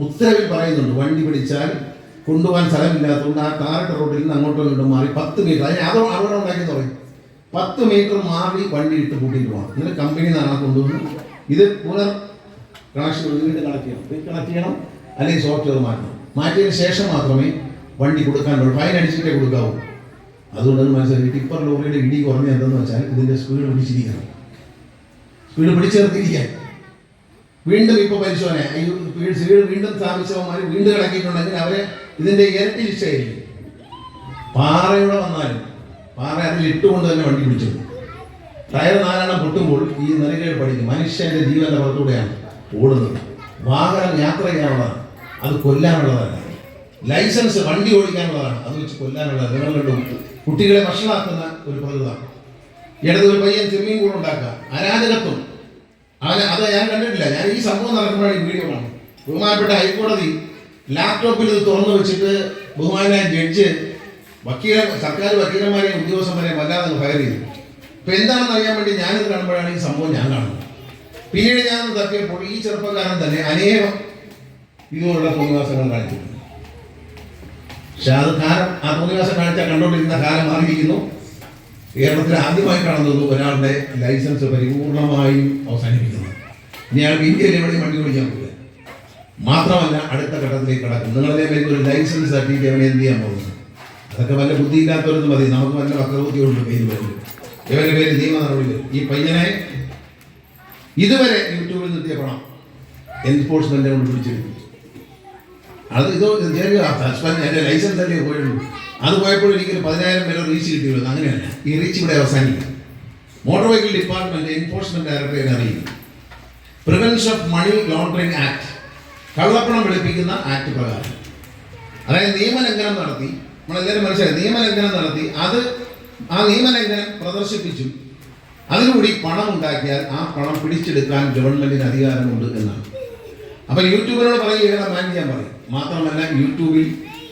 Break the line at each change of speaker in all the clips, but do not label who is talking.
ഉത്തരവിൽ പറയുന്നുണ്ട് വണ്ടി പിടിച്ചാൽ കൊണ്ടുപോകാൻ സ്ഥലമില്ലാത്തതുകൊണ്ട് ആ ടാറിട്ട റോഡിൽ നിന്ന് അങ്ങോട്ടോ ഇങ്ങോട്ടും മാറി 10 മീറ്റർ, അതിന് അത് അവിടെ ഉണ്ടാക്കി തുടങ്ങി 10 മീറ്റർ മാറി വണ്ടി ഇട്ട് കൂട്ടിയിട്ട് പോകണം. എന്നിട്ട് കമ്പനി നാളെ കൊണ്ടുവന്ന് ഇത് പുനർ കണക്ഷൻ വീണ്ടും കണക്ട് ചെയ്യണം അല്ലെങ്കിൽ സോഫ്റ്റ്വെയർ മാറ്റണം. മാറ്റിയതിന് ശേഷം മാത്രമേ വണ്ടി കൊടുക്കാൻ പറ്റൂ. ഫൈൻ അടിച്ചിട്ടേ കൊടുക്കാവൂ. അതുകൊണ്ടാണ് മനസ്സിലാക്കി ടിപ്പർ ലോറിയുടെ ഇടി കുറഞ്ഞ എന്തെന്ന് വെച്ചാൽ ഇതിൻ്റെ സ്പീഡ് പിടിച്ചിരിക്കണം, സ്പീഡ് പിടിച്ചു നിർത്തിയിരിക്കാൻ. വീണ്ടും ഇപ്പോൾ പരിശോധന സ്പീഡ് വീണ്ടും സ്ഥാപിച്ചവന്മാർ വീണ്ടും കിടക്കിയിട്ടുണ്ടെങ്കിൽ അവരെ ഇതിൻ്റെ ഇരട്ടി ശിക്ഷയായിരിക്കും. പാറയുടെ വന്നാലും പാറ അതിൽ ഇട്ടുകൊണ്ട് തന്നെ വണ്ടി പിടിച്ചു. ടയർ 4 പൊട്ടുമ്പോൾ ഈ നിലകൾ പഠിക്കും. മനുഷ്യൻ്റെ ജീവൻ്റെ പുറത്തൂടെയാണ് ഓടുന്നത്. വാഹനം യാത്ര ചെയ്യാനുള്ളതാണ്, അത് കൊല്ലാനുള്ളതല്ല. ലൈസൻസ് വണ്ടി ഓടിക്കാനുള്ളതാണ്, അത് വെച്ച് കൊല്ലാനുള്ളത്. നിങ്ങളുണ്ടും കുട്ടികളെ വഷളാക്കുന്ന ഒരു പ്രകൃതമാണ്. ഇടത് ഒരു പയ്യൻ സ്വിമ്മിംഗ് പൂൾ ഉണ്ടാക്കുക, അരാജകത്വം. അത് ഞാൻ കണ്ടിട്ടില്ല. ഞാൻ ഈ സംഭവം നടക്കുമ്പോഴാണ് ഈ വീഡിയോ കാണുന്നത്. ബഹുമാനപ്പെട്ട ഹൈക്കോടതി ലാപ്ടോപ്പിൽ ഇത് തുറന്നു വെച്ചിട്ട് ബഹുമാനായ ജഡ്ജ് സർക്കാർ വക്കീലന്മാരെയും ഉദ്യോഗസ്ഥന്മാരെയും വല്ലാതെ ഫയർ ചെയ്തു. ഇപ്പം എന്താണെന്ന് അറിയാൻ വേണ്ടി ഞാനിത് കാണുമ്പോഴാണ് ഈ സംഭവം ഞാൻ കാണുന്നത്. പിന്നീട് ഞാൻ തപ്പിയപ്പോൾ ഈ ചെറുപ്പക്കാരൻ തന്നെ അനേകം ഇതുപോലുള്ള തോന്നിവാസങ്ങൾ കാണിച്ചിട്ടുണ്ട്. പക്ഷെ അത് കാലം ആ തോന്നിവാസം കാണിച്ചാൽ കണ്ടുകൊണ്ടിരുന്ന കാലം മാറിയിരിക്കുന്നു. കേരളത്തിൽ ആദ്യമായി കാണുന്നത് ഒരാളുടെ ലൈസൻസ് പരിപൂർണമായും അവസാനിപ്പിക്കുന്നു. ഇനി അയാൾക്ക് ഇന്ത്യയിൽ എവിടെയും വണ്ടി ഓടിക്കാൻ പറ്റില്ല. മാത്രമല്ല അടുത്ത ഘട്ടത്തിലേക്ക് കടക്കും. നിങ്ങളുടെ പേര് ഒരു ലൈസൻസ് സർട്ടിഫിക്കറ്റ് അവനെ എന്ത് ചെയ്യാൻ പോകുന്നു? അതൊക്കെ വല്ല ബുദ്ധിയില്ലാത്തവരൊന്നും മതി. നമുക്ക് വല്ല വക്രബുദ്ധിയുണ്ട് പേര് വരും. ഇവരുടെ പേര് നിയമ നടപടി വരും. ഈ പയ്യനെ ഇതുവരെ യൂട്യൂബിൽ നിർത്തിയ പണം എൻഫോഴ്സ്മെന്റ് കൊണ്ട് പിടിച്ചെടുക്കും. അത് എൻ്റെ ലൈസൻസ് അല്ലേ പോയുള്ളൂ. അത് പോയപ്പോൾ ഒരിക്കലും 10,000 പേര് റീച്ച് കിട്ടിയുള്ളൂ. അങ്ങനെയല്ല, ഈ റീച്ച് ഇവിടെ അവസാനിക്കും. Motor vehicle department enforcement directorate അറിയിക്കും. Prevention of money laundering act, കള്ളപ്പണം വെളുപ്പിക്കുന്ന ആക്ട് പ്രകാരം, അതായത് നിയമലംഘനം നടത്തി, നമ്മളെല്ലാവരും മനസ്സിലായി, നിയമലംഘനം നടത്തി അത് ആ നിയമലംഘനം പ്രദർശിപ്പിച്ചു അതിലൂടെ പണം ഉണ്ടാക്കിയാൽ ആ പണം പിടിച്ചെടുക്കാൻ ഗവൺമെന്റിന് അധികാരമുണ്ട് എന്നാണ്. അപ്പൊ യൂട്യൂബിനോട് പറയുക ബാൻ ചെയ്യാൻ പറയും. മാത്രമല്ല യൂട്യൂബിൽ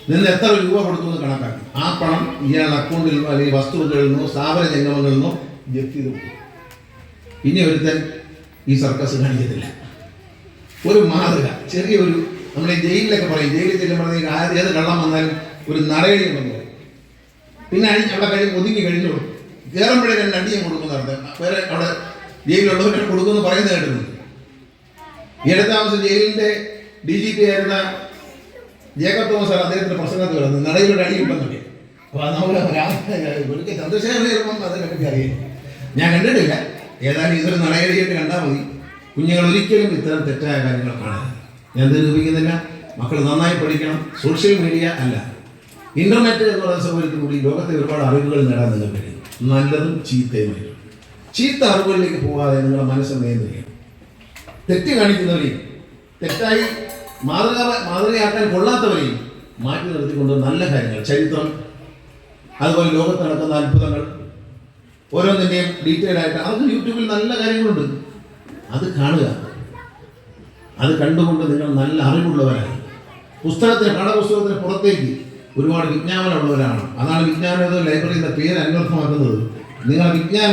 നിന്ന് എത്ര രൂപ കൊടുത്തു എന്ന് കണക്കാക്കി ആ പണം ഇയാളുടെ അക്കൗണ്ടിൽ നിന്നോ അല്ലെങ്കിൽ വസ്തുക്കളിൽ നിന്നോ സ്ഥാപന ജംഗമങ്ങളിൽ നിന്നോ ജപ്തി ചെയ്തു. ഇനി ഒരുത്തൻ ഈ സർക്കസ് കാണിക്കത്തില്ല. ഒരു മാതൃക, ചെറിയൊരു നമ്മൾ ഈ ജയിലിലൊക്കെ പറയും, ജയിലിൽ ചെല്ലുമ്പോഴത്തേക്ക് ഏത് കള്ളം വന്നാലും ഒരു നടയടി ഉണ്ടെന്ന് പറയും. പിന്നെ അവിടെ കഴിയും ഒതുങ്ങി കഴിഞ്ഞോളൂ. കയറുമ്പോഴേ 2 അടിയും കൊടുക്കുന്നവരുടെ വേറെ അവിടെ ജയിലിലുള്ളവരെ കൊടുക്കുമെന്ന് പറയുന്നത് കേട്ടിട്ടുണ്ട്. ഈ അടുത്ത താമസം ജയിലിന്റെ DGP ആയിരുന്ന ജേക്കബ് തോമസ് സാർ അദ്ദേഹത്തിന്റെ പ്രസംഗത്തിൽ വരുന്നത് നടയിലൊരു അടിയുണ്ടെന്നൊക്കെ. അപ്പോൾ നമുക്ക് ചന്ദ്രശേഖരൻ ചിലപ്പം അതിനെപ്പറ്റി അറിയാം. ഞാൻ കണ്ടിട്ടില്ല. ഏതായാലും ഇതൊരു നടയടിയായിട്ട് കണ്ടാൽ മതി. കുഞ്ഞുങ്ങൾ ഒരിക്കലും ഇത്തരം തെറ്റായ കാര്യങ്ങൾ കാണാൻ ഞാൻ നിരൂപിക്കുന്നില്ല. മക്കൾ നന്നായി പഠിക്കണം. സോഷ്യൽ മീഡിയ അല്ല, ഇന്റർനെറ്റ് എന്ന് പറയുന്ന സൗകര്യത്തിൽ കൂടി ലോകത്തെ ഒരുപാട് അറിവുകൾ നേടാൻ നിങ്ങൾക്ക് കഴിയും. നല്ലതും ചീത്തയുമായിട്ട്. ചീത്ത അറിവുകളിലേക്ക് പോകാതെ നിങ്ങളുടെ മനസ്സ് നിയന്ത്രിക്കണം. തെറ്റ് കാണിക്കുന്നവരെയും തെറ്റായി മാതൃകയാക്കാൻ കൊള്ളാത്തവരെയും മാറ്റി നിർത്തിക്കൊണ്ട് നല്ല കാര്യങ്ങൾ, ചരിത്രം, അതുപോലെ ലോകത്ത് നടക്കുന്ന അത്ഭുതങ്ങൾ ഓരോന്നിൻ്റെയും ഡീറ്റെയിൽ ആയിട്ട് അത് യൂട്യൂബിൽ നല്ല കാര്യങ്ങളുണ്ട്. അത് കാണുക. അത് കണ്ടുകൊണ്ട് നിങ്ങൾ നല്ല അറിവുള്ളവരാണ്. പാഠപുസ്തകത്തിന് പുറത്തേക്ക് ഒരുപാട് വിജ്ഞാനമുള്ളവരാണ്. അതാണ് വിജ്ഞാന ലൈബ്രറി എന്ന പേര് അന്വർത്ഥമാക്കുന്നത്. നിങ്ങളുടെ വിജ്ഞാന